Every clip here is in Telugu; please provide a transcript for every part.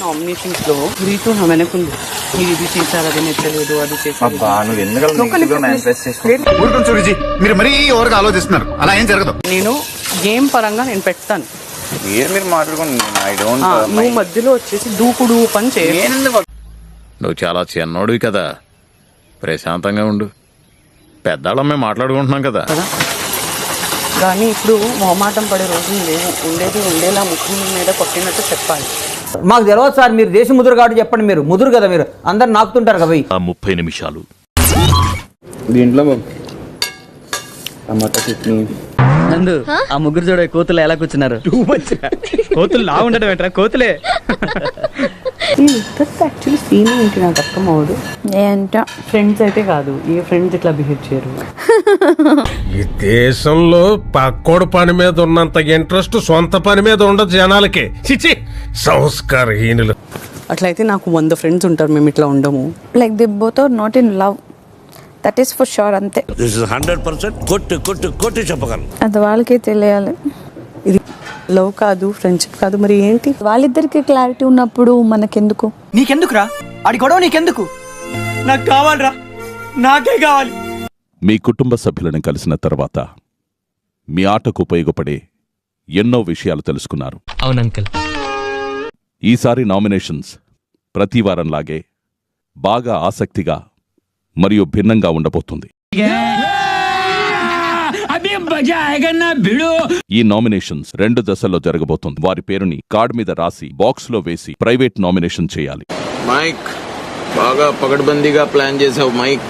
నామినేషన్స్ లో రీతు వెనకుంది, మీరు ఇది చేశారు, అది నచ్చలేదు, అది చేశారు. మీరు మరీ ఎవరికి ఆలోచిస్తున్నారు, అలా ఏం జరగదు. నేను గేమ్ పరంగా నేను పెడతాను, మీరు మాట్లాడుకోండి. నువ్వు మధ్యలో వచ్చేసి దూకుడు పని చేయాలి. నువ్వు చాలా చిన్నోడివి కదా, ప్రశాంతంగా ఉండు. పెద్దాళ్ళమే మాట్లాడుకుంటున్నాం కదా. కానీ ఇప్పుడు మొహమాటం పడే రోజులు లేవు, ఉండేలా ముఖ్యం మీద కొట్టినట్టు చెప్పాలి. మాకు తెలియదు సార్, మీరు దేశ ముదురు కాబట్టి చెప్పండి. మీరు ముదురు కదా, మీరు అందరు నాకుతుంటారు కదా. 30 నిమిషాలు దీంట్లో టమాటా చట్నీ. నందు, ఆ ముగ్గురు చూడ కోతులు ఎలా కూర్చున్నారు. కోతులు లా ఉండడం ఏంట్రా, కోతులే. యాక్చువల్లీ సీన్ ఏంటి నాకు అర్థం అవ్వదు. ఏంటో ఫ్రెండ్స్ అయితే కాదు, ఏ ఫ్రెండ్స్ ఇట్లా బిహేవ్ చేయరు. ఈ దేశంలో పక్కోడు పని మీద ఉన్నంత ఇంట్రెస్ట్ సొంత పని మీద ఉండదు జనాలకి. చిచి, సంస్కారహీనులు. అట్లయితే నాకు 100 ఫ్రెండ్స్ ఉంటారు, మేము ఇట్లా ఉండము. Like they both are not in love, that is for sure. అంతే, 100% కొట్టి చెప్పగలను. అది వాళ్ళకే తెలియాలి. ఇది లవ్ కాదు, ఫ్రెండ్షిప్ కాదు, మరి ఏంటి? వాళ్ళిద్దరికి క్లారిటీ ఉన్నప్పుడు మనకెందుకు? నీకెందుకురా ఆడి గొడవ, నీకెందుకు? నాకు కావాలరా, నాకే కావాలి. మీ కుటుంబ సభ్యులను కలిసిన తర్వాత మీ ఆటకు ఉపయోగపడే ఎన్నో విషయాలు తెలుసుకున్నారు. అవును అంకుల్. ఈసారి నామినేషన్స్ ప్రతి వారంలాగే బాగా ఆసక్తిగా మరియు భిన్నంగా ఉండబోతుంది. ఈ నామినేషన్స్ 2 దశల్లో జరగబోతుంది. వారి పేరుని కార్డ్ మీద రాసి బాక్స్ లో వేసి ప్రైవేట్ నామినేషన్ చేయాలి. మైక్ బాగా పగడ్బందీగా ప్లాన్ చేసావు మైక్.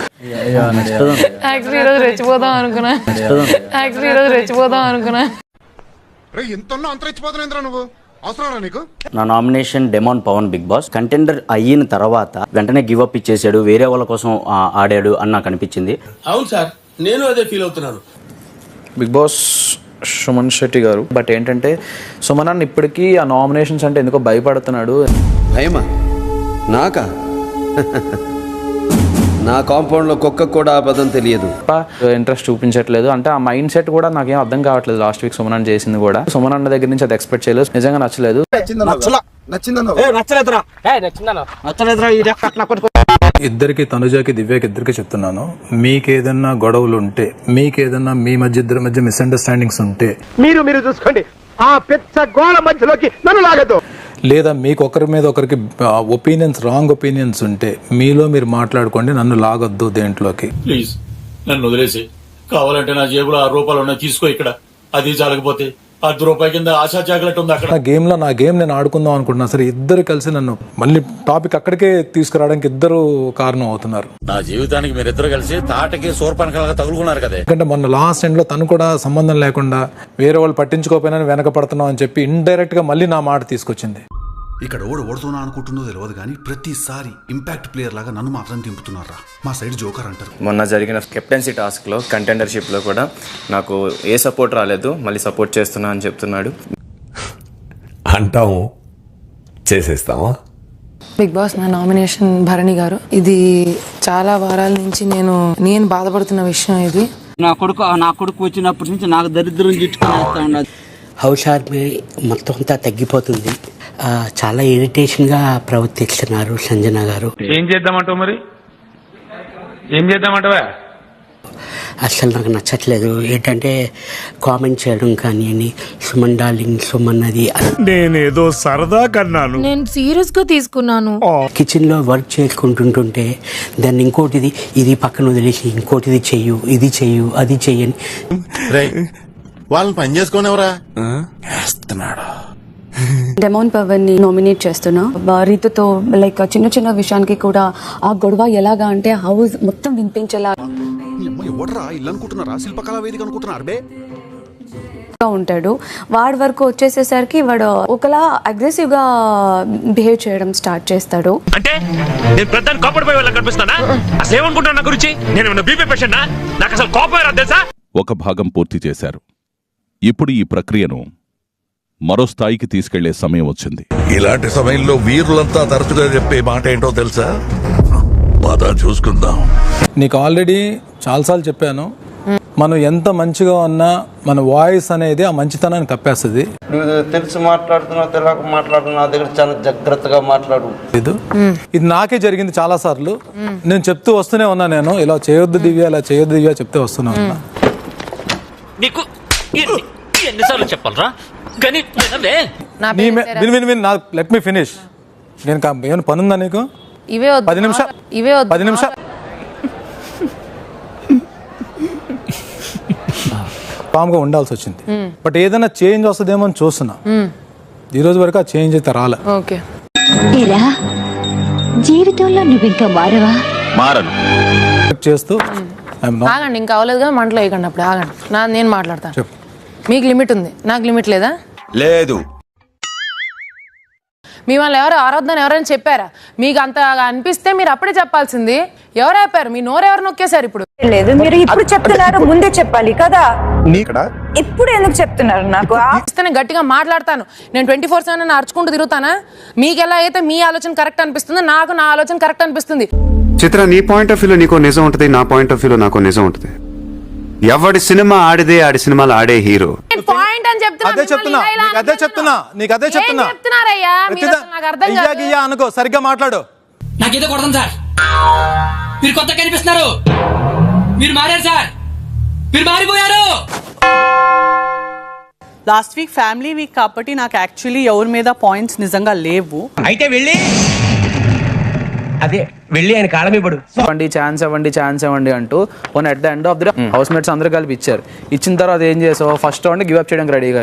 నా nomination demon Pavan Bigg Boss contender అయిన తర్వాత వెంటనే గివ్ అప్ ఇచ్చేసాడు, వేరే వాళ్ళ కోసం ఆడాడు అని నాకు అనిపించింది. అవును సార్, నేను అదే ఫీల్ అవుతున్నాను. బిగ్ బాస్ సుమన్ శెట్టి గారు. బట్ ఏంటంటే సుమన్ అన్న ఇప్పటికీ ఆ నామినేషన్స్ అంటే ఎందుకో భయపడుతున్నాడు. భయమా? నాకా? నా కాంపౌండ్ లో కుక్క కూడా ఆ పదం తెలియదు. ఇంట్రెస్ట్ చూపించట్లేదు అంటే ఆ మైండ్ సెట్ కూడా నాకేం అర్థం కావట్లేదు. లాస్ట్ వీక్ సుమన్ అన్న చేసింది కూడా సుమన్ అన్న దగ్గర నుంచి అది ఎక్స్పెక్ట్ చేయలేదు. నిజంగా నచ్చలేదు. ఇద్దరికి, తనుజాకి, దివ్యకి ఇద్దరికి చెప్తున్నాను, మీకేదన్నా గొడవలు ఉంటే, మీకేదన్నా మీ ఇద్దరి మధ్య మిస్అండర్స్టాండింగ్స్ ఉంటే మీరు చూసుకోండి. ఆ పెద్ద గోళ మధ్యలోకి నన్ను లాగదు. లేదా మీకు ఒకరి మీద ఒకరికి ఒపీనియన్స్, రాంగ్ ఒపీనియన్స్ ఉంటే మీలో మీరు మాట్లాడుకోండి, నన్ను లాగొద్దు దేంట్లోకి. ప్లీజ్ నన్ను వదిలేసి, కావాలంటే నా జేబులో 6 రూపాయలు ఉన్నాయి తీసుకో, ఇక్కడ అది జరగపోతే 10 రూపాయల కింద ఆశా చాక్లెట్ ఉంది అక్కడ. నా గేమ్ నేను ఆడుకుందాం అనుకుంటున్నా సరే, ఇద్దరు కలిసి నన్ను మళ్ళీ టాపిక్ అక్కడికే తీసుకురావడానికి ఇద్దరు కారణం అవుతున్నారు. నా జీవితానికి మీరిద్దరు కలిసి తాటకి సోర్పనకలాగా తగులుకున్నారు కదా. ఎందుకంటే మొన్న లాస్ట్ ఎండ్ లో తను కూడా సంబంధం లేకుండా వేరే వాళ్ళు పట్టించుకోకపోయినా వెనక పడుతున్నాం అని చెప్పి ఇండైరెక్ట్ గా మళ్ళీ నా మాట తీసుకొచ్చింది. ఇక్కడ ఓడుతున్నా అనుకుంటుందో తెలియదు కానీ ప్రతిసారి ఇంపాక్ట్ ప్లేయర్ లాగా నన్ను మాత్రం దింపుతున్నారా. మా సైడ్ జోకర్ అంటారు. మొన్న జరిగిన కెప్టెన్సీ టాస్క్ లో కంటెండర్షిప్ లో కూడా నాకు ఏ సపోర్ట్ రాలేదు, మళ్ళీ సపోర్ట్ చేస్తున్నా అని చెప్తున్నాడు. అంటాము, చేసేస్తామా? బిగ్ బాస్ నా నామినేషన్ భరణి గారు. ఇది చాలా వారాల నుంచి నేను బాధపడుతున్న విషయం. ఇది నా కొడుకు వచ్చినప్పటి నుంచి నాకు దరిద్రం చుట్టుకునేస్తా ఉన్నది. హౌస్ ఆర్మీ మొత్తం అంతా తగ్గిపోతుంది. చాలా ఇరిటేషన్గా ప్రవర్తిస్తున్నారు సంజన గారు. ఏం చేద్దామంటావు మరి? ఏం చేద్దామంటావా? అసలు నాకు నచ్చట్లేదు. ఏంటంటే కామెంట్ చేయడం కానీ సుమన్ డార్లింగ్, సుమన్ అది. నేనేదో సరదా కన్నాను, నేను సీరియస్ గా తీసుకున్నాను. కిచెన్ లో వర్క్ చేసుకుంటుంటే దాన్ని ఇంకోటిది ఇది పక్కన వదిలేసి ఇంకోటిది చెయ్యు, ఇది చెయ్యు, అది చెయ్యని. వాళ్ళని పని చేసుకునేవరా వేస్తున్నాడు. డెమాన్ పవన్ ని నామినేట్ చేస్తున్నా. రీతుతో లైక్ చిన్న చిన్న విషయానికి కూడా ఆ గొడవ ఎలాగా అంటే హౌస్ మొత్తం వినిపించేలా ఎవడరా ఇల్లు అనుకుంటున్నారా, శిల్పకళా వేదిక అనుకుంటున్నారు బే ఉంటాడు. వాడి వరకు వచ్చేసేసరికి వాడు ఒకలా అగ్రెసివ్ గా బిహేవ్ చేయడం స్టార్ట్ చేస్తాడు. అంటే నేను ప్రధాన కోపడిపోయే వాళ్ళ కనిపిస్తానా? అసలు ఏమనుకుంటున్నా నా గురించి? నేను బీపీ పేషెంట్, నాకు అసలు కోపం రాదు తెలుసా? ఒక భాగం పూర్తి చేశారు. ఇప్పుడు ఈ ప్రక్రియను మరో స్థాయికి తీసుకెళ్లే సమయం వచ్చింది. ఇలాంటి సమయంలో వీరులంతా తరచుగా చెప్పే మాట ఏంటో తెలుసా? బాధ చూసుకుందాం. నీకు ఆల్రెడీ చాలాసార్లు చెప్పాను, మనం ఎంత మంచిగా ఉన్నా మన వాయిస్ అనేది ఆ మంచితనాన్ని కప్పేస్తుంది. తెలిసి మాట్లాడుతున్నా తెలియక మాట్లాడుతున్నా నా దగ్గర చాలా జాగ్రత్తగా మాట్లాడు. ఇది నాకే జరిగింది చాలా సార్లు. నేను చెప్తూ వస్తూనే ఉన్నా, నేను ఇలా చేయొద్దు దివ్య, ఇలా చేయొద్దు దివ్య చెప్తూ వస్తూనే ఉన్నా. నీకు ఎన్నిసార్లు చెప్పాలరా? Let me finish. నేను ఏమైనా పని ఉందా నీకు? 10 నిమిషాలు 10 నిమిషాలు కామ్గా ఉండాల్సి వచ్చింది. బట్ ఏదైనా చేంజ్ వస్తుందేమో అని చూస్తున్నా. ఈ రోజు వరకు ఆ చేంజ్ అయితే రాలే. జీవితంలో నువ్వు ఇంకా మారను చేస్తూ ఆగండి, ఇంకా అవ్వలేదు కదా, మంటలో వేయకండి. అప్పుడు ఆగండి, నేను మాట్లాడతాను. చెప్పు. మీకు లిమిట్ ఉంది, నాకు లిమిట్ లేదా? లేదు. మిమ్మల్ని ఎవరు ఆరోగ్యాన్ని ఎవరైనా చెప్పారా? మీకు అంత అనిపిస్తే మీరు అప్పుడే చెప్పాల్సింది. ఎవరు ఆపారు? మీ నోరు ఎవరు నొక్కేశారు? ఇప్పుడు లేదు, మీరు ఇప్పుడు చెప్తున్నారు, ముందే చెప్పాలి కదా. ఇప్పుడు ఎందుకు చెప్తున్నారు? నాకు గట్టిగా మాట్లాడతాను నేను. 24/7 అరుచుకుంటూ తిరుగుతానా? మీకు ఎలా అయితే మీ ఆలోచన కరెక్ట్ అనిపిస్తుంది, నాకు నా ఆలోచన కరెక్ట్ అనిపిస్తుంది. చిత్ర, నీ పాయింట్ ఆఫ్ వ్యూలో నీకో నిజం ఉంటుంది, నా పాయింట్ ఆఫ్ వ్యూలో నాకో నిజం ఉంటుంది. ఎవడి సినిమా ఆడిదే ఆడి సినిమాలు ఆడే హీరో. పాయింట్ అని చెప్తున్నా అనుకో, సరిగ్గా మాట్లాడు. నాకేదో కొడతాం సార్, మీరు కొత్త కనిపిస్తున్నారు, మీరు మారారు సార్, మీరు మారిపోయారు. లాస్ట్ వీక్ ఫ్యామిలీ వీక్ కాబట్టి నాకు యాక్చువల్లీ ఎవరి మీద పాయింట్స్ నిజంగా లేవు. అయితే వెళ్ళి ఆయన కాళ్ళ మీద పడు. ఛాన్స్ ఇవ్వండి అంటూ పోనీ at the end of the house mates అందరూ కలిపి ఇచ్చారు. ఇచ్చిన తర్వాత ఏం చేసావు? ఫస్ట్ రౌండ్ గివ్ అప్ చేయడానికి రెడీగా.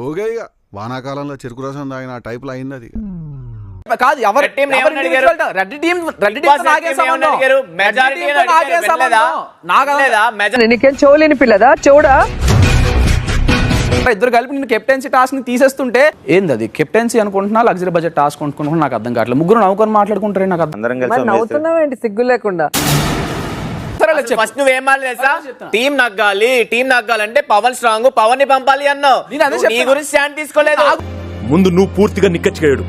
ఓకే, ఇక వానాకాలంలో చెరుకు రసం తాగిన ఆ టైప్లో అయింది అది. కాదు, రెడ్డి టీం నీకేం చూడలేని పిల్లదా? చూడా ఇద్దరు కలిపి నేను కెప్టెన్సీ టాస్క్ ని తీసేస్తుంటే ఏంది అది? కెప్టెన్సీ అనుకుంటున్నా, లగ్జరీ బడ్జెట్ టాస్క్ అనుకుంటున్నా, నాకు అర్థం కావట్లేదు. ముగ్గురు నవ్వుకొని మాట్లాడుకుంటారే, నాకు నవ్వుతున్నావేంటి? సిగ్గు లేకుండా. ఫస్ట్ నువ్వేం మాట్లాడేసా? టీం నగ్గాలంటే పవన్ స్ట్రాంగ్, పవన్ ని పంపాలి అన్నావు. నీ గురించి స్టాండ్ తీసుకోలేదు. ముందు నువ్వు పూర్తిగా నిక్కచ్చిగాడు.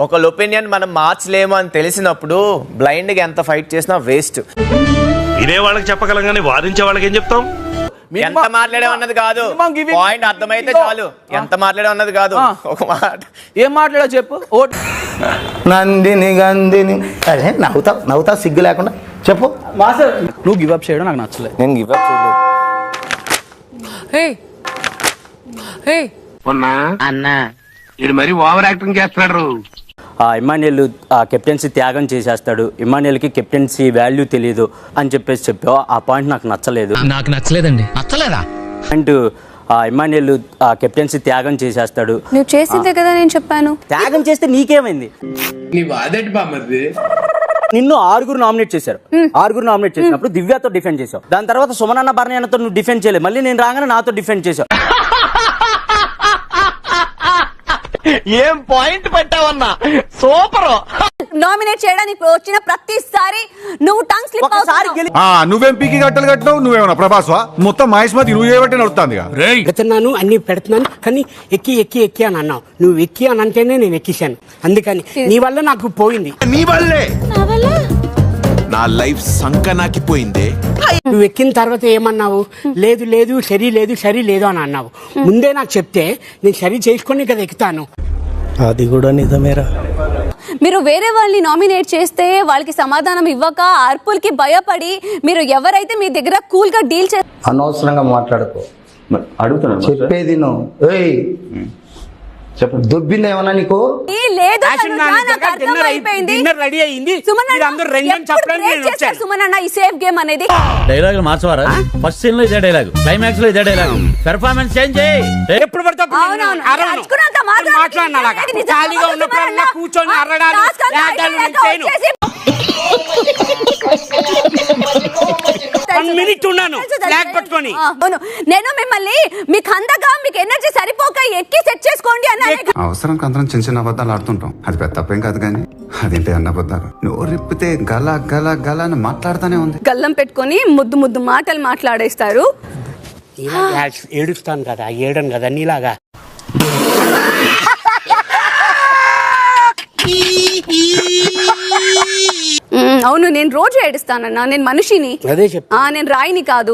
ఒకళ్ళ ఒపీనియన్ మనం మార్చలేము అని తెలిసినప్పుడు బ్లైండ్ గా ఎంత ఫైట్ చేసినా వేస్ట్. ఇదే వాళ్ళకి చెప్పగలం కానీ వాదించే వాళ్ళకి ఏం చెప్తాం? ఎంత మాట్లాడేమన్నది కాదు, పాయింట్ అర్థమైతే చాలు. ఎంత మాట్లాడేమన్నది కాదు, ఒక మాట. ఏం మాట్లాడా చెప్పు. నందిని గందిని అదే నవ్వుతా సిగ్గు లేకుండా చెప్పు. నువ్వు గివ్ అప్ చేయడం నాకు నచ్చలేదు. నేను గివ్ అప్ చేయలేదు. అన్నా ఇది మరి ఓవర్ యాక్టింగ్ చేస్తున్నాడు. ఇమాన్యుయల్ కెప్టెన్సీ త్యాగం చేసేస్తాడు, ఇమాన్యుయల్కి కెప్టెన్సీ వాల్యూ తెలియదు అని చెప్పావు. ఆ పాయింట్ నాకు నచ్చలేదు. నాకు నచ్చలేదండి. నచ్చలేదా? అండ్ ఇమాన్యుయల్ కెప్టెన్సీ త్యాగం చేసేస్తాడు. నువ్వు చేసిందే కదా నేను చెప్పాను. త్యాగం చేస్తే నీకేమైంది? నిన్ను 6 నామినేట్ చేశారు. 6 నామినేట్ చేసినప్పుడు దివ్యతో డిఫెండ్ చేసావు. దాని తర్వాత సుమనన్న భరణ్యతో నువ్వు డిఫెండ్ చేయలేదు. మళ్ళీ నేను రాగానే నాతో డిఫెండ్ చేసావు. ఏం పాయింట్ పెట్టావన్నా, సూపర్. నామినేట్ చేయడానికి వచ్చిన ప్రతిసారి నువ్వు టంగ్ స్లిప్ అవుతావు. నువ్వేం పీకి గట్టలు కట్టినావు? నువ్వేమన్నా ప్రభాస్వా? మొత్తం మహేష్మతి నువ్వు చేయబట్టి నడుస్తుంది. పెడుతున్నాను అన్ని పెడుతున్నాను కానీ ఎక్కి అని అన్నావు. నువ్వు ఎక్కి అని అంటేనే నేను ఎక్కిశాను. అందుకని నీ వల్ల నాకు పోయింది. నీ వల్లే నా లైఫ్ సంకనాకి పోయిందే. నువ్వు ఎక్కిన తర్వాత ఏమన్నావు? లేదు సరి లేదు అని అన్నావు. ముందే నాకు చెప్తే నేను సరి చేసుకొని కదా ఎక్కుతాను. అది కూడా నిజమేరా. మీరు వేరే వాళ్ళని నామినేట్ చేస్తే వాళ్ళకి సమాధానం ఇవ్వక అర్పులకి భయపడి మీరు ఎవరైతే మీ దగ్గర కూల్ గా డీల్ చేస్తారు. అనవసరంగా మాట్లాడుకో. అడుగుతున్నా చెప్పేది నువ్వు. దుబ్బింది ఏమన్నా నీకు? రెడీ అయింది. సుమనన్న ఈ సేఫ్ గేమ్ అనేది డైలాగ్ మార్చవారా? ఫస్ట్ సీన్ లో ఇదే డైలాగ్, క్లైమాక్స్ లో ఇదే డైలాగ్. పెర్ఫార్మెన్స్ చేంజ్ చేయి. ఎప్పుడు పడితే ఖాళీగా ఉన్నప్పుడు కూర్చొని అరడాలు నేను మిమ్మల్ని మీకు అందగా మీకు ఎనర్జీ సరిపోక ఎక్కి సెట్ చేసుకోండి అన్న. అవసరం అందరం చిన్న చిన్న అబద్ధాలు ఆడుతుంటాం, అది పెద్ద తప్పేం కాదు. కానీ నువ్వేంటి అన్న అబద్ధాలు? నువ్వు రిప్పితే గల గల గల అని మాట్లాడుతానే ఉంది. గల్లం పెట్టుకొని ముద్దు మాటలు మాట్లాడేస్తారు. ఏడుస్తాను కదా, ఏడను కదా నీలాగా. అవును, నేను నేను రోజు ఏడుస్తానన్నా, నేను మనిషిని, నేను రాయిని కాదు.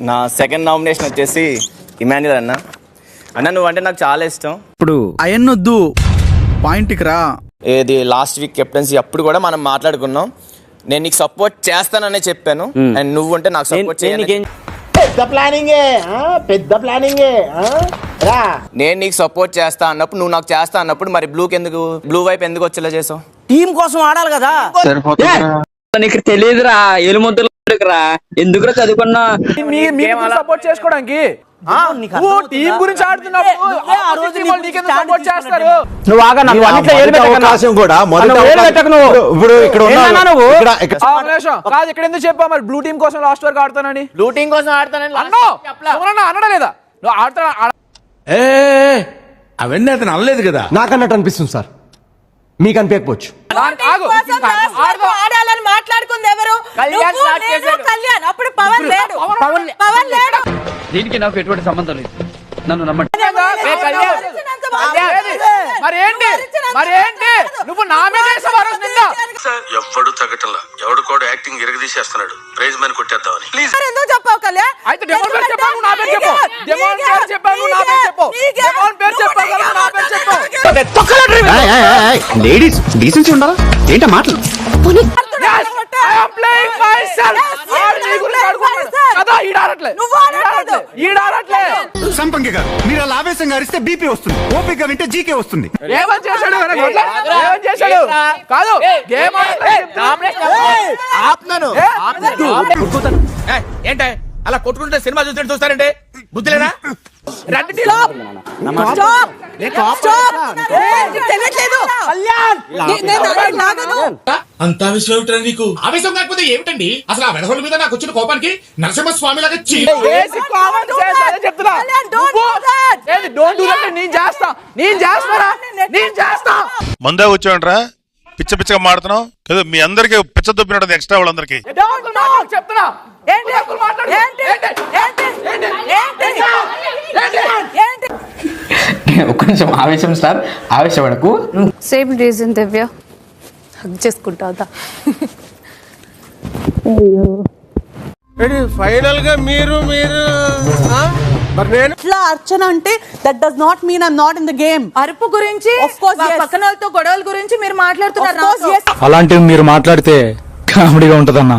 నా సెకండ్ నామినేషన్ వచ్చేసి ఇమాన్యుల్ అన్న. అన్న నువ్వు అంటే నాకు చాలా ఇష్టం. ఇప్పుడు అయన్నొద్దు, పాయింట్కి రా. ఏది లాస్ట్ వీక్ కెప్టెన్సీ అప్పుడు కూడా మనం మాట్లాడుకున్నాం. నేను నీకు సపోర్ట్ చేస్తాననే చెప్పాను, అండ్ నువ్వు అంటే నాకు సపోర్ట్ చేయాలి. నేను నీకు సపోర్ట్ చేస్తా అన్నప్పుడు, నువ్వు నాకు చేస్తా అన్నప్పుడు, మరి బ్లూ వైపు ఎందుకు వచ్చేలా చేసావు? టీం కోసం ఆడాలి కదా. నీకు తెలియదురా, ఎలుముద్రలు ఎందుకు చదువుకున్నా సపోర్ట్ చేసుకోవడానికి టీం గురించి ఆడుతున్నప్పుడు నువ్వు ఆగా, నువ్వు అన్నిట్లో ఏలు పెట్టకు. అవకాశం కూడా మొదటి అవకాశం ఇప్పుడు ఇక్కడ ఉన్నావు. కాదు, ఇక్కడ ఎందుకు చెప్పా మరి బ్లూ టీం కోసం లాస్ట్ వరకు ఆడతానని? బ్లూ టీం కోసం ఆడతానని అనడా లేదా? నువ్వు ఆడతా అవన్నీ అతను అనలేదు కదా. నాకన్నట్టు అనిపిస్తుంది సార్, మీకు అనిపించకపోవచ్చు. ఆడాలని మాట్లాడుకుంది ఎవరు? కళ్యాణ్. అప్పుడు పవన్ లేడు. దీనికి నాకు ఎటువంటి సంబంధం లేదు, నన్ను నమ్మండి. మరేంటి నువ్వు నా మీద ఎవడు తగ్గటంలా, ఎవడు కూడా యాక్టింగ్ ఇరగదీసేస్తున్నాడు. ప్రైజ్ మని కొట్టేద్దామని. ప్లీజ్ ఎందుకు చెప్పావు కళ్యాణ్? అయితే డెమోన్ పేరు చెప్పాను, నా పేరు చెప్పు. డెమోన్ పేరు చెప్పాను, నా పేరు చెప్పు. డెమోన్ పేరు చెప్పాను, నా పేరు చెప్పు. లేడీస్ డీసెన్సీ ఉండాలా ఏంటో మాటలు. సంపంగి గారు, మీరు అలా ఆవేశంగా అరిస్తే బీపీ వస్తుంది, ఓపిక వింటే జీకే వస్తుంది. ఏమని చేశాడు? ఏమని చేశాడు? కాదు, ఏంటే అలా కొట్టుకుంటే సినిమా చూసినట్టు చూస్తారంటే బుద్ధి లేదా? అంత ఆవేశం ఏమిటండి నీకు? ఆవేశం కాకపోతే ఏమిటండి అసలు? ఆ వెధవల మీద నాకు వచ్చిన కోపానికి నరసింహస్వామి లాగా మందే వచ్చావంట్రా, పిచ్చ పిచ్చగా మాడుతున్నావు కదా. మీ అందరికి పిచ్చ దొబ్బినట్టు ఎక్స్ట్రా వాళ్ళందరికి. చెప్తున్నా ఒక్క నిమిషం ఆవేశం సార్, ఆవేశపడకు. సేమ్ రీజన్ దివ్య, హగ్ చేసుకుంటా. ఫైనల్ గా మీరు ఇట్లా అర్చన అంటే that does not mean I am not in the game. అరుపు గురించి, పక్కన వాళ్ళతో గొడవల గురించి మీరు మాట్లాడుతున్నారు. అలాంటివి మీరు మాట్లాడితే కామెడీగా ఉంటదన్నా.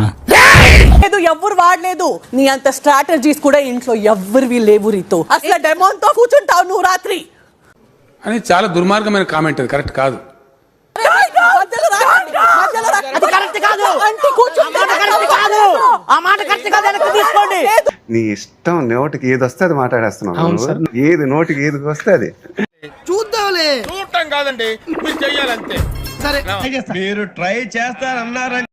లేదు, ఎవ్వరు వాడలేదు. నీ అంత స్ట్రాటజీస్ కూడా ఇంట్లో ఎవ్వరివి లేవు రీతో. అసలు డెమోన్ తో కూర్చుంటావు నువ్వు రాత్రి అని చాలా దుర్మార్గమైన కామెంట్. అది కరెక్ట్ కాదు. నీ ఇష్టం, నోటికి ఏది వస్తే అది మాట్లాడేస్తున్నావు. ఏది నోటికి ఏది వస్తే అది చూద్దాంలే. చూడటం కాదండి, మీరు చెయ్యాలంతే. సరే, మీరు ట్రై చేస్తారన్నారని